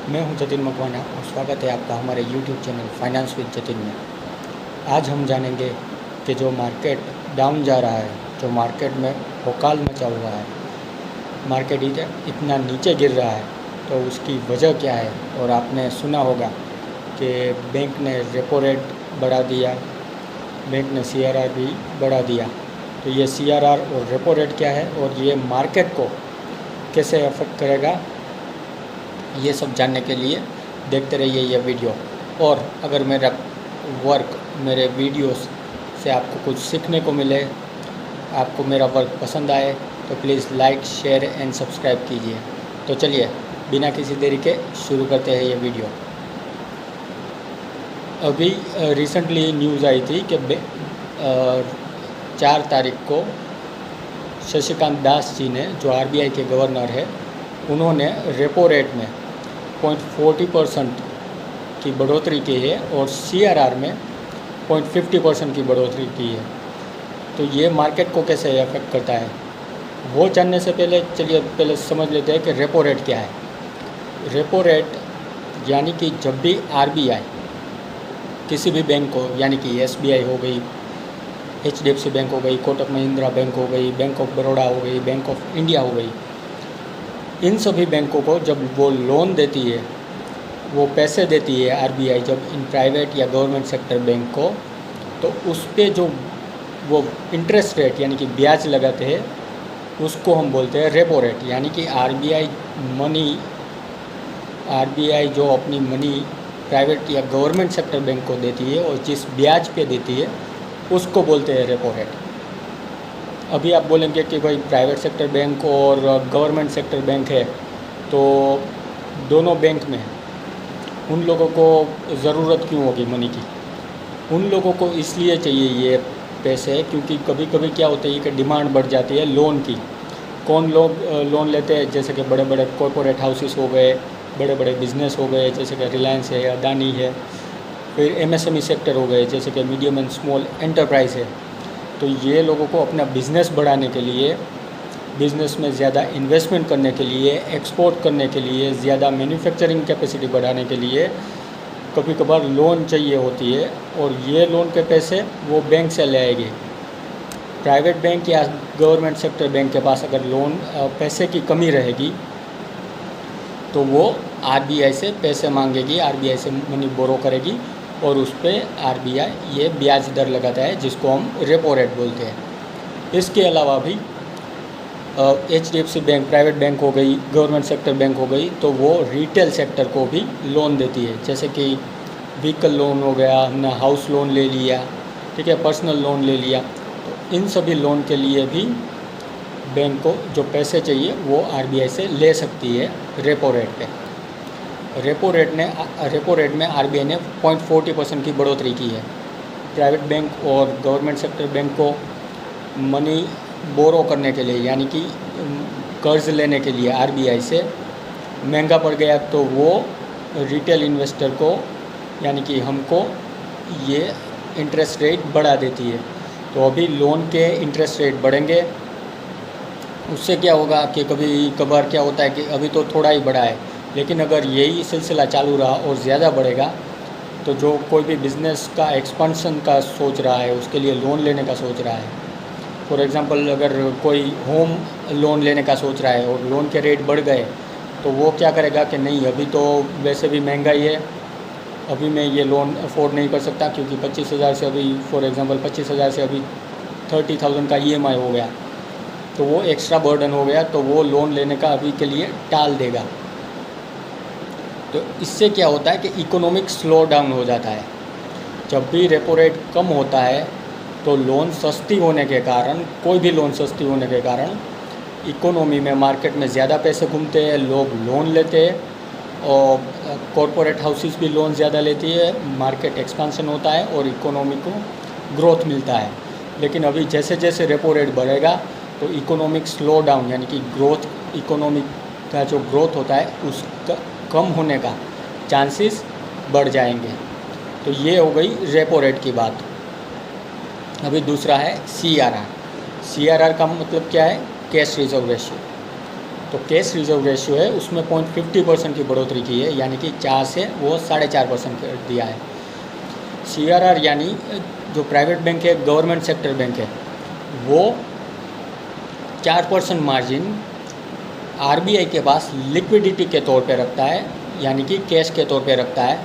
मैं हूं जतिन मकवाना और स्वागत है आपका हमारे YouTube channel finance with Jatin में। आज हम जानेंगे कि जो मार्केट डाउन जा रहा है, जो मार्केट में भोकाल मचा हुआ है, मार्केट इतना नीचे गिर रहा है, तो उसकी वजह क्या है। और आपने सुना होगा कि बैंक ने रेपो रेट बढ़ा दिया, बैंक ने CRR भी बढ़ा दिया। तो ये CRR और रेपो रेट क्या है और ये मार्केट को कैसे अफेक्ट करेगा, ये सब जानने के लिए देखते रहिए ये वीडियो। और अगर मेरा वर्क, मेरे वीडियोस से आपको कुछ सीखने को मिले, आपको मेरा वर्क पसंद आए, तो please like, share and subscribe कीजिए। तो चलिए बिना किसी देरी के शुरू करते हैं ये वीडियो। अभी रिसेंटली न्यूज़ आई थी कि 4 तारीख को शशिकांत दास जी ने, जो RBI के गवर्नर है, उन्होंने रेपो रेट में 0.40% की बढ़ोतरी की है और CRR में 0.50% की बढ़ोतरी की है। तो ये मार्केट को कैसे अफेक्ट करता है, वो जानने से पहले चलिए पहले समझ लेते हैं कि रेपो रेट क्या है। रेपो रेट यानी कि जब भी RBI किसी भी बैंक को, यानी कि SBI हो गई, HDFC बैंक हो गई, कोटक महिंद्रा बैंक हो गई, बैंक ऑफ बड़ौदा हो गई, बैंक ऑफ इंडिया हो गई, इन सभी बैंकों को जब वो लोन देती है, वो पैसे देती है RBI जब इन प्राइवेट या गवर्नमेंट सेक्टर बैंक को, तो उस पर जो वो इंटरेस्ट रेट यानी कि ब्याज लगाते हैं, उसको हम बोलते हैं रेपो रेट। यानी कि RBI जो अपनी मनी प्राइवेट या गवर्नमेंट सेक्टर बैंक को देती है और जिस ब्याज पे देती है, उसको बोलते हैं रेपो रेट। अभी आप बोलेंगे कि भाई प्राइवेट सेक्टर बैंक और गवर्नमेंट सेक्टर बैंक है, तो दोनों बैंक में उन लोगों को ज़रूरत क्यों होगी मनी की? उन लोगों को इसलिए चाहिए ये पैसे क्योंकि कभी कभी क्या होता है कि डिमांड बढ़ जाती है लोन की। कौन लोग लोन लेते हैं? जैसे कि बड़े बड़े कॉरपोरेट हाउसेस हो गए, बड़े बड़े बिजनेस हो गए, जैसे कि रिलायंस है, अदानी है, फिर MSME सेक्टर हो गए, जैसे कि मीडियम एंड स्मॉल एंटरप्राइज है। तो ये लोगों को अपना बिज़नेस बढ़ाने के लिए, बिज़नेस में ज़्यादा इन्वेस्टमेंट करने के लिए, एक्सपोर्ट करने के लिए, ज़्यादा मैन्युफैक्चरिंग कैपेसिटी बढ़ाने के लिए कभी कभार लोन चाहिए होती है। और ये लोन के पैसे वो बैंक से ले आएगी। प्राइवेट बैंक या गवर्नमेंट सेक्टर बैंक के पास अगर लोन पैसे की कमी रहेगी, तो वो RBI से पैसे मांगेगी, RBI से मनी बोरो करेगी और उस पर RBI ये ब्याज दर लगाता है, जिसको हम रेपो रेट बोलते हैं। इसके अलावा भी HDFC बैंक प्राइवेट बैंक हो गई, गवर्नमेंट सेक्टर बैंक हो गई, तो वो रिटेल सेक्टर को भी लोन देती है। जैसे कि व्हीकल लोन हो गया, हमने हाउस लोन ले लिया, ठीक है, पर्सनल लोन ले लिया। तो इन सभी लोन के लिए भी बैंक को जो पैसे चाहिए वो RBI से ले सकती है रेपो रेट पे। रेपो रेट में RBI ने 0.40% की बढ़ोतरी की है। प्राइवेट बैंक और गवर्नमेंट सेक्टर बैंक को मनी बोरो करने के लिए, यानी कि कर्ज लेने के लिए RBI से महंगा पड़ गया, तो वो रिटेल इन्वेस्टर को, यानी कि हमको, ये इंटरेस्ट रेट बढ़ा देती है। तो अभी लोन के इंटरेस्ट रेट बढ़ेंगे। उससे क्या होगा कि कभी कभार क्या होता है कि अभी तो थोड़ा ही बढ़ा है, लेकिन अगर यही सिलसिला चालू रहा और ज़्यादा बढ़ेगा, तो जो कोई भी बिज़नेस का एक्सपेंशन का सोच रहा है, उसके लिए लोन लेने का सोच रहा है, फॉर एग्ज़ाम्पल अगर कोई होम लोन लेने का सोच रहा है और लोन के रेट बढ़ गए, तो वो क्या करेगा कि नहीं, अभी तो वैसे भी महंगाई है, अभी मैं ये लोन अफोर्ड नहीं कर सकता, क्योंकि 25,000 से अभी, फॉर एग्ज़ाम्पल 25,000 से अभी 30,000 का EMI हो गया, तो वो एक्स्ट्रा बर्डन हो गया, तो वो लोन लेने का अभी के लिए टाल देगा। तो इससे क्या होता है कि इकोनॉमिक स्लो डाउन हो जाता है। जब भी रेपो रेट कम होता है, तो लोन सस्ती होने के कारण, कोई भी लोन सस्ती होने के कारण इकोनॉमी में, मार्केट में ज़्यादा पैसे घूमते हैं, लोग लोन लेते हैं और कॉरपोरेट हाउसेस भी लोन ज़्यादा लेती है, मार्केट एक्सपेंशन होता है और इकोनॉमी को ग्रोथ मिलता है। लेकिन अभी जैसे जैसे रेपो रेट बढ़ेगा, तो इकोनॉमिक स्लो डाउन, यानी कि ग्रोथ, इकोनॉमिक का जो ग्रोथ होता है उसका कम होने का चांसेस बढ़ जाएंगे। तो ये हो गई रेपो रेट की बात। अभी दूसरा है CRR। CRR का मतलब क्या है? Cash reserve ratio. तो कैश रिजर्व रेशियो है उसमें 0.50% की बढ़ोतरी की है, यानी कि 4 से वो 4.5% कर दिया है। CRR यानी जो प्राइवेट बैंक है, गवर्नमेंट सेक्टर बैंक है, वो 4% मार्जिन RBI के पास लिक्विडिटी के तौर पे रखता है, यानी कि कैश के तौर पे रखता है,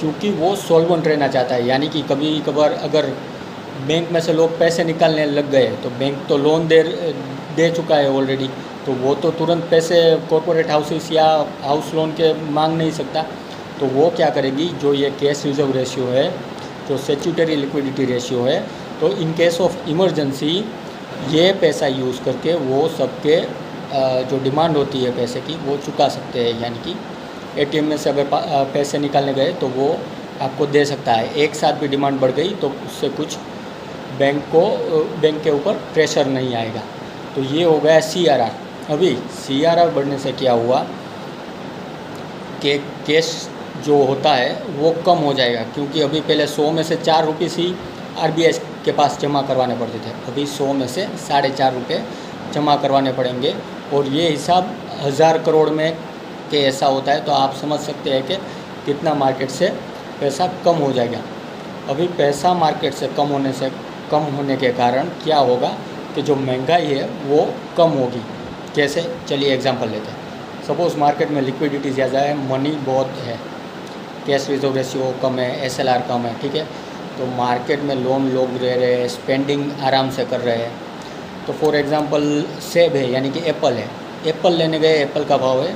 क्योंकि वो सॉल्वेंट रहना चाहता है। यानी कि कभी कभार अगर बैंक में से लोग पैसे निकालने लग गए तो बैंक तो लोन दे चुका है ऑलरेडी, तो वो तो तुरंत पैसे कॉरपोरेट हाउसेस या हाउस लोन के मांग नहीं सकता। तो वो क्या करेगी, जो ये कैश रिजर्व रेशियो है, जो स्टैट्यूटरी लिक्विडिटी रेशियो है, तो इन केस ऑफ इमरजेंसी ये पैसा यूज़ करके वो सबके जो डिमांड होती है पैसे की वो चुका सकते हैं। यानी कि ATM में से अगर पैसे निकालने गए तो वो आपको दे सकता है। एक साथ भी डिमांड बढ़ गई तो उससे कुछ बैंक के ऊपर प्रेशर नहीं आएगा। तो ये हो गया CRR। अभी CRR बढ़ने से क्या हुआ कि कैश जो होता है वो कम हो जाएगा, क्योंकि अभी पहले 100 में से 4 रुपये ही RBI के पास जमा करवाने पड़ते थे, अभी 100 में से 4.5 रुपये जमा करवाने पड़ेंगे। और ये हिसाब 1000 करोड़ में के ऐसा होता है, तो आप समझ सकते हैं कि कितना मार्केट से पैसा कम हो जाएगा। अभी पैसा मार्केट से कम होने के कारण क्या होगा कि जो महंगाई है वो कम होगी। कैसे, चलिए एग्जांपल लेते हैं। सपोज़ मार्केट में लिक्विडिटी ज़्यादा है, मनी बहुत है, कैश रिजर्व रेशियो कम है, SLR कम है, ठीक है। तो मार्केट में लोन लोग ले रहे हैं, स्पेंडिंग आराम से कर रहे हैं। तो फॉर एग्जांपल सेब है, यानी कि एप्पल है, एप्पल लेने गए, एप्पल का भाव है,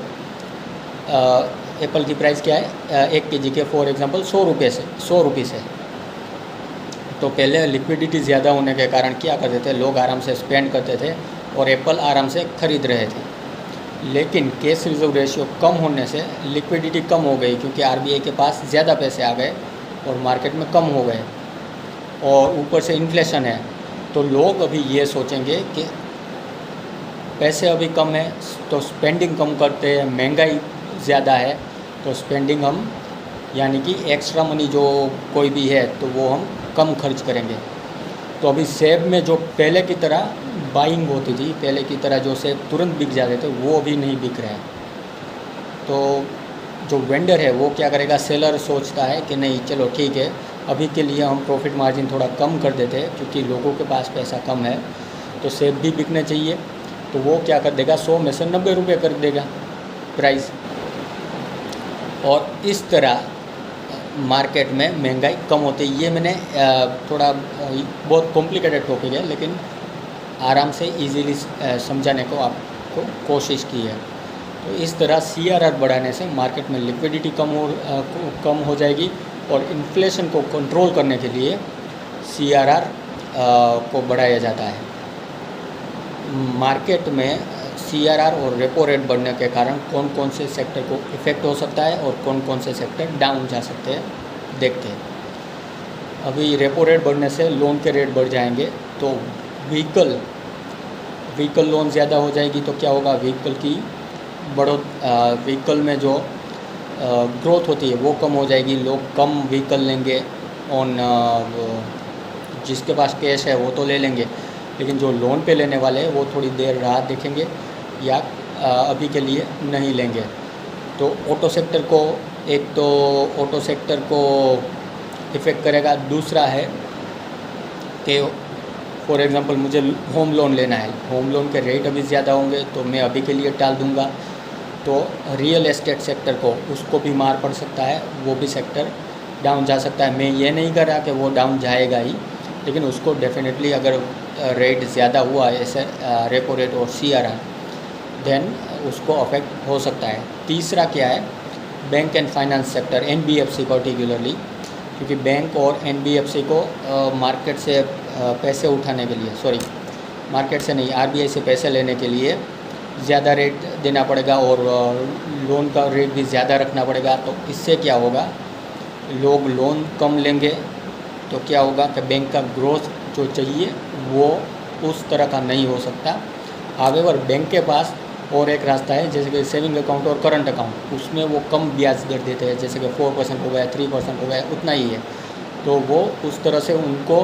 एप्पल की प्राइस क्या है 1 kg के फॉर एग्जांपल 100 रुपये से। तो पहले लिक्विडिटी ज़्यादा होने के कारण क्या करते थे, लोग आराम से स्पेंड करते थे और एप्पल आराम से ख़रीद रहे थे। लेकिन कैश रिजर्व रेशियो कम होने से लिक्विडिटी कम हो गई, क्योंकि RBI के पास ज़्यादा पैसे आ गए और मार्केट में कम हो गए, और ऊपर से इन्फ्लेशन है। तो लोग अभी ये सोचेंगे कि पैसे अभी कम है तो स्पेंडिंग कम करते हैं, महंगाई ज़्यादा है तो स्पेंडिंग हम, यानी कि एक्स्ट्रा मनी जो कोई भी है तो वो हम कम खर्च करेंगे। तो अभी सेब में जो पहले की तरह बाइंग होती थी, पहले की तरह जो सेब तुरंत बिक जाते थे, वो अभी नहीं बिक रहे हैं। तो जो वेंडर है वो क्या करेगा, सेलर सोचता है कि नहीं चलो ठीक है, अभी के लिए हम प्रॉफिट मार्जिन थोड़ा कम कर देते हैं, क्योंकि लोगों के पास पैसा कम है तो सेब भी बिकने चाहिए। तो वो क्या कर देगा, 100 में से 90 रुपये कर देगा प्राइस। और इस तरह मार्केट में महंगाई कम होती है। ये मैंने थोड़ा बहुत कॉम्प्लिकेटेड टॉपिक है, लेकिन आराम से इजीली समझाने को आपको कोशिश की है। तो इस तरह CRR बढ़ाने से मार्केट में लिक्विडिटी कम हो जाएगी, और इन्फ्लेशन को कंट्रोल करने के लिए CRR को बढ़ाया जाता है। मार्केट में CRR और रेपो रेट बढ़ने के कारण कौन कौन से सेक्टर को इफ़ेक्ट हो सकता है और कौन कौन से सेक्टर डाउन जा सकते हैं, देखते हैं। अभी रेपो रेट बढ़ने से लोन के रेट बढ़ जाएंगे, तो व्हीकल लोन ज़्यादा हो जाएगी, तो क्या होगा, व्हीकल में जो ग्रोथ होती है वो कम हो जाएगी, लोग कम व्हीकल लेंगे। जिसके पास कैश है वो तो ले लेंगे, लेकिन जो लोन पे लेने वाले हैं वो थोड़ी देर राह देखेंगे या अभी के लिए नहीं लेंगे। तो ऑटो सेक्टर को इफ़ेक्ट करेगा। दूसरा है कि फॉर एग्ज़ाम्पल मुझे होम लोन लेना है, होम लोन के रेट अभी ज़्यादा होंगे तो मैं अभी के लिए टाल दूंगा, तो रियल एस्टेट सेक्टर को उसको भी मार पड़ सकता है, वो भी सेक्टर डाउन जा सकता है। मैं ये नहीं कर रहा कि वो डाउन जाएगा ही, लेकिन उसको डेफिनेटली अगर रेट ज़्यादा हुआ है ऐसे रेपो रेट और CRR, देन उसको अफेक्ट हो सकता है। तीसरा क्या है, bank and finance sector, NBFC particularly, क्योंकि बैंक और NBFC को मार्केट से पैसे उठाने के लिए, मार्केट से नहीं, RBI से पैसे लेने के लिए ज़्यादा रेट देना पड़ेगा और लोन का रेट भी ज़्यादा रखना पड़ेगा। तो इससे क्या होगा, लोग लोन कम लेंगे, तो क्या होगा कि बैंक का ग्रोथ जो चाहिए वो उस तरह का नहीं हो सकता। हावेवर बैंक के पास और एक रास्ता है, जैसे कि सेविंग अकाउंट और करंट अकाउंट, उसमें वो कम ब्याज दर देते हैं, जैसे कि 4% हो गया, 3% हो गया, उतना ही है। तो वो उस तरह से उनको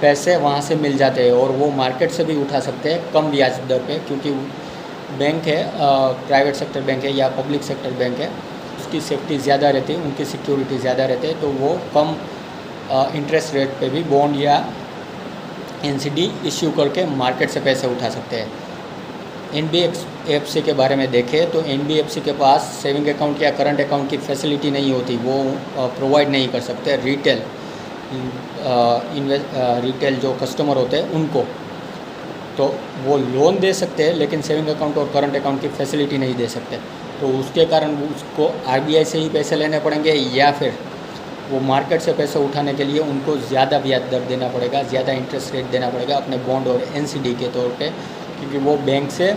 पैसे वहाँ से मिल जाते हैं और वो मार्केट से भी उठा सकते हैं कम ब्याज दर पे, क्योंकि बैंक है, प्राइवेट सेक्टर बैंक है या पब्लिक सेक्टर बैंक है, उसकी सेफ्टी ज़्यादा रहती है, उनकी सिक्योरिटी ज़्यादा रहती है, तो वो कम इंटरेस्ट रेट पे भी बॉन्ड या एनसीडी इश्यू करके मार्केट से पैसे उठा सकते हैं। एनबीएफसी के बारे में देखें तो एनबीएफसी के पास सेविंग अकाउंट या करंट अकाउंट की फैसिलिटी नहीं होती, वो प्रोवाइड नहीं कर सकते रिटेल जो कस्टमर होते हैं उनको। तो वो लोन दे सकते हैं लेकिन सेविंग अकाउंट और करंट अकाउंट की फैसिलिटी नहीं दे सकते, तो उसके कारण उसको आरबीआई से ही पैसे लेने पड़ेंगे या फिर वो मार्केट से पैसे उठाने के लिए उनको ज़्यादा ब्याज दर देना पड़ेगा, ज़्यादा इंटरेस्ट रेट देना पड़ेगा अपने बॉन्ड और एनसीडी के तौर पे, क्योंकि वो बैंक से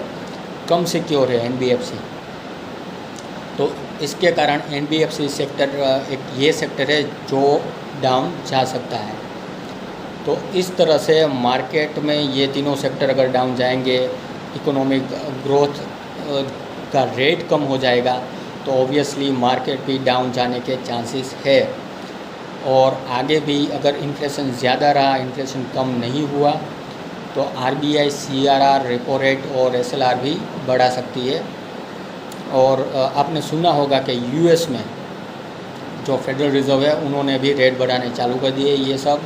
कम सिक्योर है एनबीएफसी। तो इसके कारण एनबीएफसी सेक्टर एक ये सेक्टर है जो डाउन जा सकता है। तो इस तरह से मार्केट में ये तीनों सेक्टर अगर डाउन जाएंगे, इकोनॉमिक ग्रोथ का रेट कम हो जाएगा, तो ऑब्वियसली मार्केट भी डाउन जाने के चांसेस है। और आगे भी अगर इन्फ्लेशन ज़्यादा रहा, इन्फ्लेशन कम नहीं हुआ, तो आरबीआई सीआरआर, रेपो रेट और एसएलआर भी बढ़ा सकती है। और आपने सुना होगा कि यूएस में जो फेडरल रिज़र्व है उन्होंने भी रेट बढ़ाने चालू कर दिए ये सब,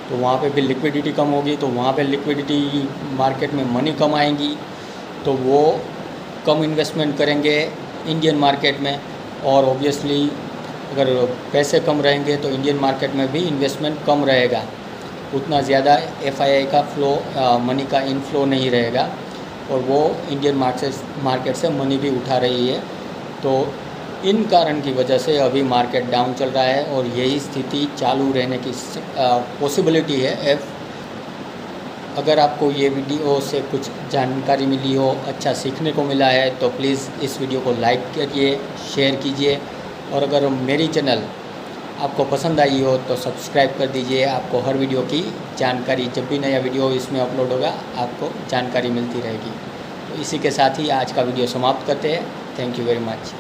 तो वहाँ पे भी लिक्विडिटी कम होगी, तो वहाँ पे लिक्विडिटी मार्केट में मनी कम आएंगी, तो वो कम इन्वेस्टमेंट करेंगे इंडियन मार्केट में। और ऑब्वियसली अगर पैसे कम रहेंगे तो इंडियन मार्केट में भी इन्वेस्टमेंट कम रहेगा, उतना ज़्यादा एफआईआई का फ्लो, मनी का इनफ्लो नहीं रहेगा, और वो इंडियन मार्केट से मनी भी उठा रही है। तो इन कारण की वजह से अभी मार्केट डाउन चल रहा है और यही स्थिति चालू रहने की पॉसिबिलिटी है। अगर आपको ये वीडियो से कुछ जानकारी मिली हो, अच्छा सीखने को मिला है, तो प्लीज़ इस वीडियो को लाइक करिए, शेयर कीजिए, और अगर मेरी चैनल आपको पसंद आई हो तो सब्सक्राइब कर दीजिए। आपको हर वीडियो की जानकारी, जब भी नया वीडियो इसमें अपलोड होगा आपको जानकारी मिलती रहेगी। तो इसी के साथ ही आज का वीडियो समाप्त करते हैं। Thank you very much.